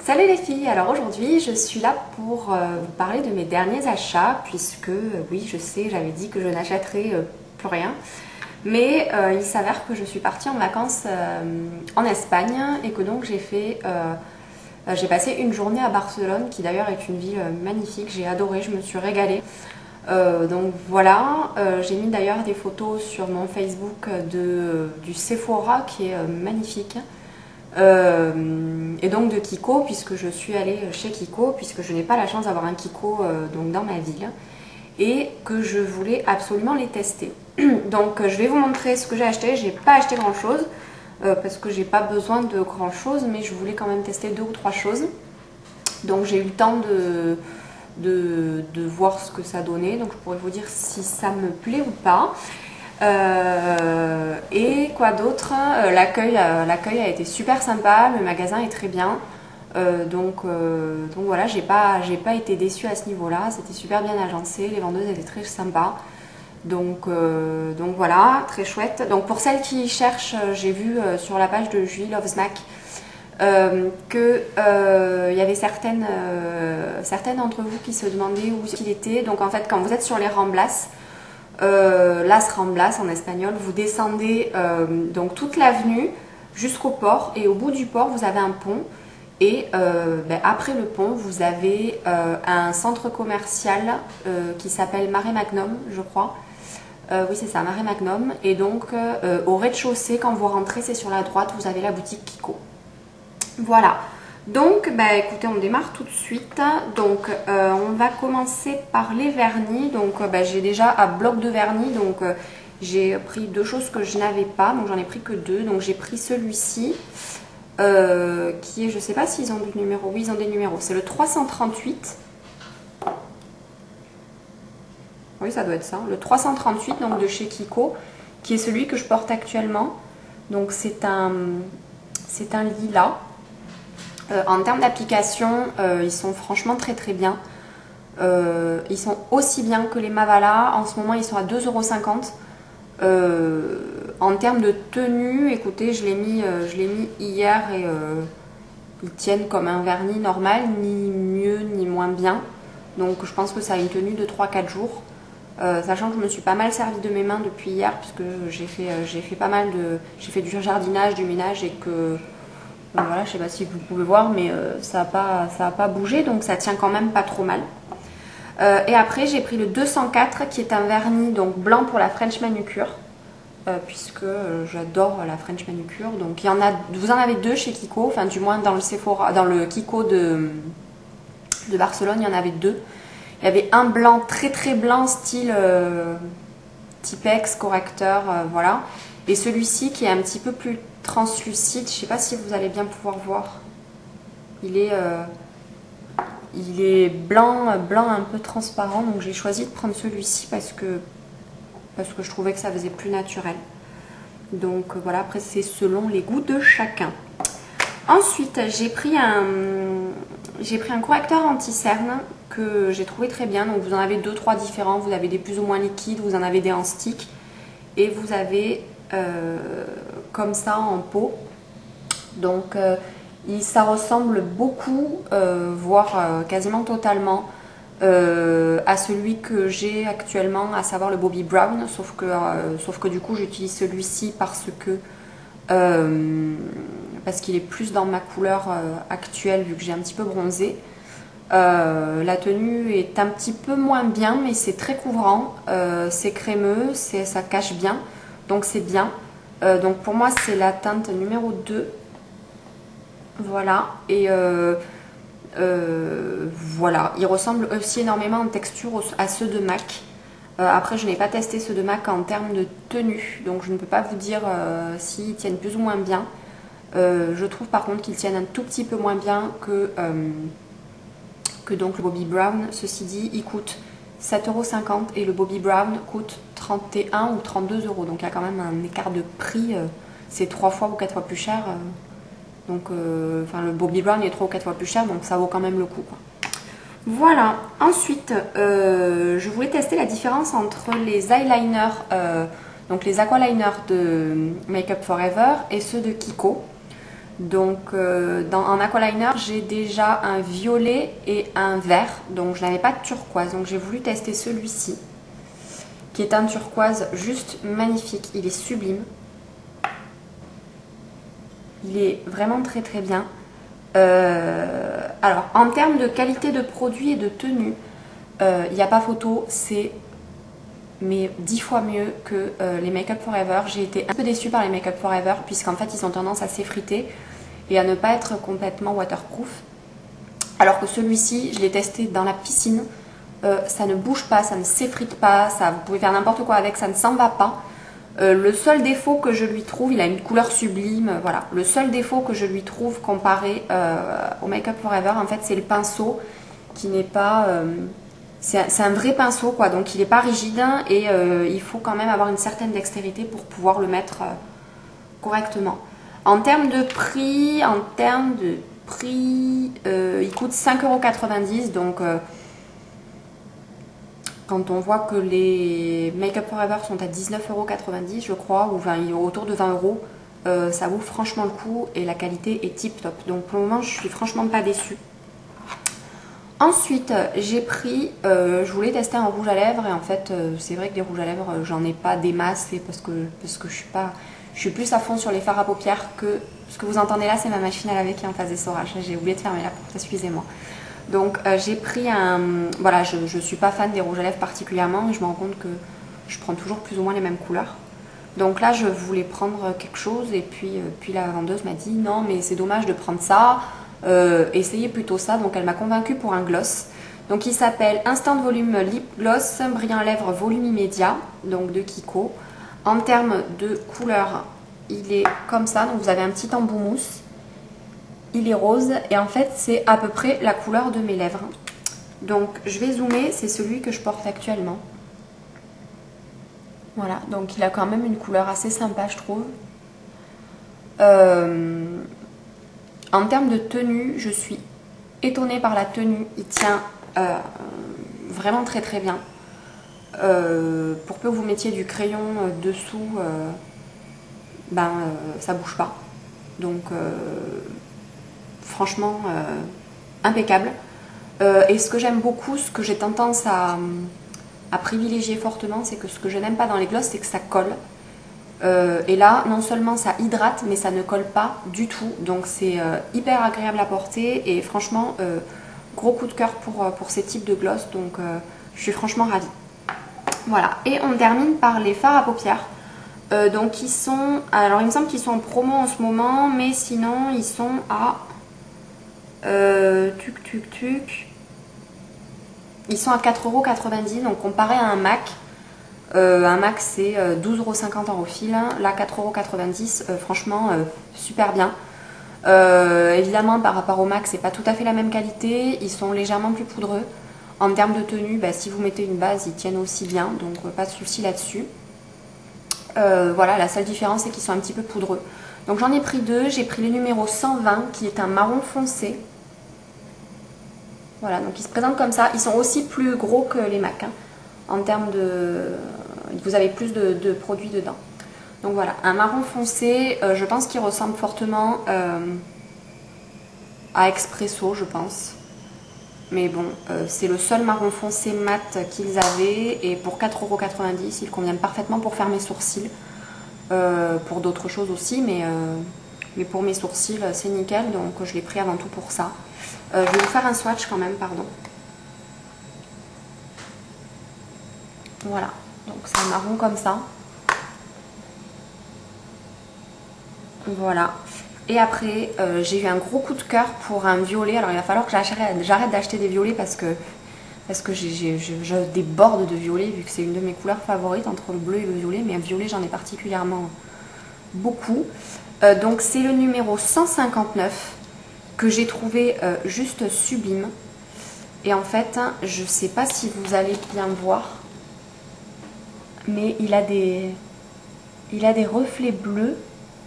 Salut les filles, alors aujourd'hui je suis là pour vous parler de mes derniers achats puisque oui je sais j'avais dit que je n'achèterais plus rien mais il s'avère que je suis partie en vacances en Espagne et que donc j'ai passé une journée à Barcelone qui d'ailleurs est une ville magnifique, j'ai adoré, je me suis régalée. Donc voilà, j'ai mis d'ailleurs des photos sur mon Facebook du Sephora qui est magnifique. Et donc de Kiko, puisque je suis allée chez Kiko, puisque je n'ai pas la chance d'avoir un Kiko donc dans ma ville et que je voulais absolument les tester. Donc je vais vous montrer ce que j'ai acheté. J'ai pas acheté grand chose parce que j'ai pas besoin de grand chose, mais je voulais quand même tester 2 ou 3 choses. Donc j'ai eu le temps de voir ce que ça donnait, donc je pourrais vous dire si ça me plaît ou pas. Et quoi d'autre, l'accueil a été super sympa, le magasin est très bien, donc voilà, j'ai pas été déçue à ce niveau là, c'était super bien agencé, les vendeuses étaient très sympas, donc voilà, très chouette. Donc pour celles qui cherchent, j'ai vu sur la page de Julie Loves Mac que il y avait certaines d'entre vous qui se demandaient où il était. Donc en fait quand vous êtes sur les Ramblas, Las Ramblas en espagnol, vous descendez donc toute l'avenue jusqu'au port et au bout du port vous avez un pont et après le pont vous avez un centre commercial qui s'appelle Mare Magnum je crois, oui c'est ça, Mare Magnum, et donc au rez-de-chaussée quand vous rentrez c'est sur la droite, vous avez la boutique Kiko. Voilà, donc écoutez, on démarre tout de suite. Donc on va commencer par les vernis. Donc j'ai déjà un bloc de vernis, donc j'ai pris 2 choses que je n'avais pas, donc j'en ai pris que 2. Donc j'ai pris celui-ci qui est, je sais pas s'ils ont du numéro, oui ils ont des numéros, c'est le 338. Oui ça doit être ça, le 338 donc de chez Kiko, qui est celui que je porte actuellement. Donc c'est un lilas. En termes d'application, ils sont franchement très très bien. Ils sont aussi bien que les Mavala. En ce moment, ils sont à 2,50 €. En termes de tenue, écoutez, je l'ai mis hier et ils tiennent comme un vernis normal, ni mieux ni moins bien. Donc je pense que ça a une tenue de 3-4 jours. Sachant que je me suis pas mal servi de mes mains depuis hier, puisque j'ai fait pas mal j'ai fait du jardinage, du ménage et que... Donc voilà, je sais pas si vous pouvez voir, mais ça a pas bougé, donc ça tient quand même pas trop mal. Et après, j'ai pris le 204 qui est un vernis donc blanc pour la French manucure, puisque j'adore la French manucure. Donc vous en avez 2 chez Kiko, enfin du moins dans le Sephora, dans le Kiko de Barcelone, il y en avait 2. Il y avait un blanc très très blanc, style Tipex, correcteur, voilà. Et celui-ci qui est un petit peu plus translucide, je sais pas si vous allez bien pouvoir voir. Il est blanc un peu transparent, donc j'ai choisi de prendre celui-ci parce que je trouvais que ça faisait plus naturel. Donc voilà, après c'est selon les goûts de chacun. Ensuite, j'ai pris un correcteur anti-cerne que j'ai trouvé très bien. Donc vous en avez 2-3 différents, vous avez des plus ou moins liquides, vous en avez des en stick et vous avez comme ça en pot. Donc ça ressemble beaucoup, voire quasiment totalement à celui que j'ai actuellement, à savoir le Bobbi Brown, sauf que du coup j'utilise celui-ci parce qu'il est plus dans ma couleur actuelle vu que j'ai un petit peu bronzé. La tenue est un petit peu moins bien, mais c'est très couvrant, c'est crémeux, ça cache bien, donc c'est bien. Donc pour moi c'est la teinte numéro 2. Voilà, et voilà, il ressemble aussi énormément en texture à ceux de MAC. Après je n'ai pas testé ceux de MAC en termes de tenue, donc je ne peux pas vous dire s'ils tiennent plus ou moins bien. Je trouve par contre qu'ils tiennent un tout petit peu moins bien que donc le Bobbi Brown. Ceci dit, il coûte 7,50 € et le Bobbi Brown coûte 31 ou 32 €. Donc il y a quand même un écart de prix, c'est 3 fois ou 4 fois plus cher. Donc le Bobbi Brown est 3 ou 4 fois plus cher, donc ça vaut quand même le coup, quoi. Voilà, ensuite je voulais tester la différence entre les eyeliners, donc les aqualiners de Make Up For Ever et ceux de Kiko. Donc en aqualiner, j'ai déjà un violet et un vert. Donc je n'avais pas de turquoise. Donc j'ai voulu tester celui-ci, qui est un turquoise juste magnifique. Il est sublime. Il est vraiment très très bien. Alors en termes de qualité de produit et de tenue, il n'y a pas photo. C'est mais 10 fois mieux que les Make Up For Ever. J'ai été un peu déçue par les Make Up For Ever puisqu'en fait ils ont tendance à s'effriter et à ne pas être complètement waterproof. Alors que celui-ci, je l'ai testé dans la piscine, ça ne bouge pas, ça ne s'effrite pas, vous pouvez faire n'importe quoi avec, ça ne s'en va pas. Le seul défaut que je lui trouve, il a une couleur sublime, voilà. Le seul défaut que je lui trouve comparé au Make Up For Ever, en fait, c'est le pinceau qui n'est pas... c'est un vrai pinceau, quoi, donc il n'est pas rigide et il faut quand même avoir une certaine dextérité pour pouvoir le mettre correctement. En termes de prix, il coûte 5,90 €, donc quand on voit que les Make Up For Ever sont à 19,90 € je crois, ou autour de 20 €, ça vaut franchement le coup et la qualité est tip top. Donc pour le moment, je suis franchement pas déçue. Ensuite, j'ai pris, je voulais tester un rouge à lèvres et en fait, c'est vrai que des rouges à lèvres, j'en ai pas des masses, parce que je suis plus à fond sur les fards à paupières que ce que vous entendez là, c'est ma machine à laver qui est en phase d'essorage. J'ai oublié de fermer la porte, excusez-moi. Donc j'ai pris voilà, je suis pas fan des rouges à lèvres particulièrement, mais je me rends compte que je prends toujours plus ou moins les mêmes couleurs. Donc là, je voulais prendre quelque chose et puis la vendeuse m'a dit non, mais c'est dommage de prendre ça. Essayez plutôt ça. Donc elle m'a convaincue pour un gloss. Donc il s'appelle Instant Volume Lip Gloss Brillant Lèvres Volume Immédiat, donc de Kiko. En termes de couleur, il est comme ça. Donc vous avez un petit embout mousse. Il est rose et en fait c'est à peu près la couleur de mes lèvres. Donc je vais zoomer, c'est celui que je porte actuellement. Voilà, donc il a quand même une couleur assez sympa, je trouve. En termes de tenue, je suis étonnée par la tenue. Il tient vraiment très très bien. Pour peu que vous mettiez du crayon dessous, ça bouge pas. Donc franchement impeccable. Et ce que j'aime beaucoup, ce que j'ai tendance à privilégier fortement, c'est que ce que je n'aime pas dans les glosses, c'est que ça colle. Et là, non seulement ça hydrate, mais ça ne colle pas du tout. Donc c'est hyper agréable à porter et franchement, gros coup de cœur pour ces types de gloss. Donc je suis franchement ravie. Voilà, et on termine par les fards à paupières. Donc ils sont, alors il me semble qu'ils sont en promo en ce moment, mais sinon ils sont à ils sont à 4,90 €, donc comparé à un MAC. Un MAC c'est 12,50 € en fil, là 4,90 €, franchement super bien. Évidemment par rapport au MAC c'est pas tout à fait la même qualité, ils sont légèrement plus poudreux. En termes de tenue, si vous mettez une base ils tiennent aussi bien, donc pas de souci là-dessus. Voilà, la seule différence c'est qu'ils sont un petit peu poudreux. Donc j'en ai pris deux, j'ai pris le numéro 120 qui est un marron foncé. Voilà, donc ils se présentent comme ça, ils sont aussi plus gros que les MAC, hein. En termes de... vous avez plus de produits dedans. Donc voilà, un marron foncé, je pense qu'il ressemble fortement à Expresso, je pense. Mais bon, c'est le seul marron foncé mat qu'ils avaient et pour 4,90 €, il convient parfaitement pour faire mes sourcils. Pour d'autres choses aussi, mais pour mes sourcils, c'est nickel, donc je l'ai pris avant tout pour ça. Je vais vous faire un swatch quand même, pardon. Voilà, donc c'est un marron comme ça. Voilà. Et après, j'ai eu un gros coup de cœur pour un violet. Alors il va falloir que j'arrête d'acheter des violets parce que je déborde de violet vu que c'est une de mes couleurs favorites entre le bleu et le violet. Mais un violet, j'en ai particulièrement beaucoup. Donc c'est le numéro 159 que j'ai trouvé juste sublime. Et en fait, je ne sais pas si vous allez bien voir, mais il a des reflets bleus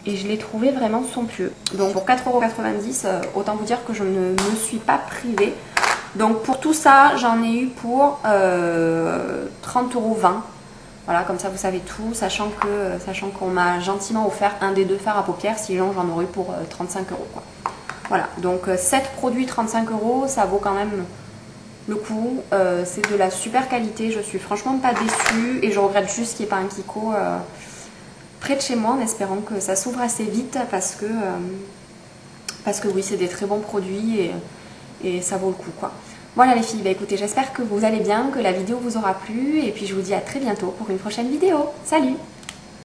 et je l'ai trouvé vraiment somptueux. Donc pour 4,90 €, autant vous dire que je ne me suis pas privée. Donc pour tout ça, j'en ai eu pour 30,20 €. Voilà, comme ça vous savez tout, sachant qu'on m'a gentiment offert un des 2 fards à paupières, sinon j'en aurais eu pour 35 euros quoi. Voilà, donc 7 produits 35 euros, ça vaut quand même le coup. C'est de la super qualité, je suis franchement pas déçue et je regrette juste qu'il n'y ait pas un Kiko près de chez moi, en espérant que ça s'ouvre assez vite parce que oui, c'est des très bons produits et ça vaut le coup quoi. Voilà les filles, bah écoutez, j'espère que vous allez bien, que la vidéo vous aura plu et puis je vous dis à très bientôt pour une prochaine vidéo. Salut!